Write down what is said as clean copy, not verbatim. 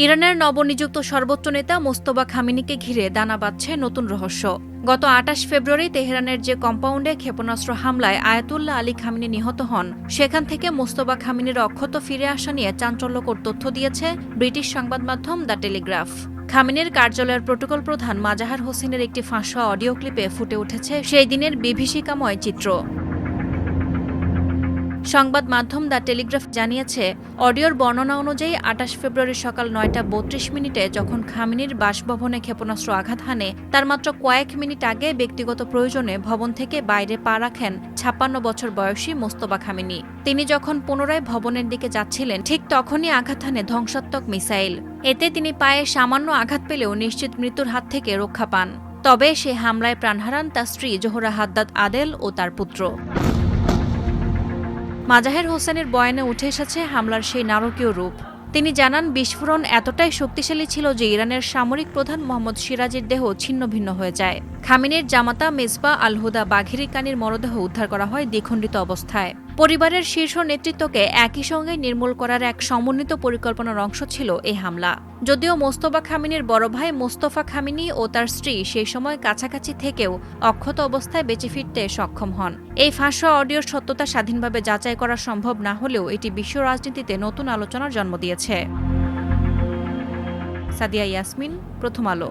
ইরানের নবনিযুক্ত সর্বোচ্চ নেতা মোস্তফা খামেনিকে ঘিরে দানা বাঁধছে নতুন রহস্য। গত ২৮ ফেব্রুয়ারি তেহরানের যে কম্পাউন্ডে ক্ষেপণাস্ত্র হামলায় আয়াতুল্লাহ আলী খামেনি নিহত হন, সেখান থেকে মোস্তফা খামেনির অক্ষত ফিরে আসা নিয়ে চাঞ্চল্যকর তথ্য দিয়েছে ব্রিটিশ সংবাদ মাধ্যম দ্য টেলিগ্রাফ। খামেনির কার্যালয়ের প্রোটোকল প্রধান মাজাহার হোসেনের একটি ফাঁসোয়া অডিও ক্লিপে ফুটে উঠেছে সেই দিনের বিভীষিকাময় চিত্র। সংবাদ মাধ্যম দ্য টেলিগ্রাফ জানিয়েছে, অডিওর বর্ণনা অনুযায়ী ২৮ ফেব্রুয়ারি সকাল ৯টা৩২ যখন খামেনির বাসভবনে ক্ষেপণাস্ত্র আঘাত হানে, তার মাত্র কয়েক মিনিট আগে ব্যক্তিগত প্রয়োজনে ভবন থেকে বাইরে পা রাখেন ৫৬ বছর বয়সী মোস্তফা খামেনি। তিনি যখন পুনরায় ভবনের দিকে যাচ্ছিলেন, ঠিক তখনই আঘাত হানে ধ্বংসাত্মক মিসাইল। এতে তিনি পায়ে সামান্য আঘাত পেলেও নিশ্চিত মৃত্যুর হাত থেকে রক্ষা পান। তবে সে হামলায় প্রাণ হারান তার স্ত্রী জোহরা হাদ্দাদ আদেল ও তার পুত্র। মাজাহের হোসেনের বয়ানে উঠে এসেছে হামলার সেই নারকীয় রূপ। তিনি জানান, বিস্ফোরণ এতটাই শক্তিশালী ছিল যে ইরানের সামরিক প্রধান মোহাম্মদ সিরাজের দেহ ছিন্ন ভিন্ন হয়ে যায়। খামেনির জামাতা মেজবা আল হুদা বাঘেরি কানির মরদেহ উদ্ধার করা হয় দ্বিখণ্ডিত অবস্থায়। পরিবারের শীর্ষ নেতৃত্বকে একই সঙ্গে নির্মূল করার এক সমন্বিত পরিকল্পনার অংশ ছিল এই হামলা। যদিও মোস্তফা খামেনির বড় ভাই মোস্তফা খামেনি ও তার স্ত্রী সেই সময় কাছাকাছি থেকেও অক্ষত অবস্থায় বেঁচে ফিরতে সক্ষম হন। এই ফাঁসোয়া অডিওর সত্যতা স্বাধীনভাবে যাচাই করা সম্ভব না হলেও এটি বিশ্ব রাজনীতিতে নতুন আলোচনার জন্ম দিয়েছে। সাদিয়া ইয়াসমিন, প্রথম আলো।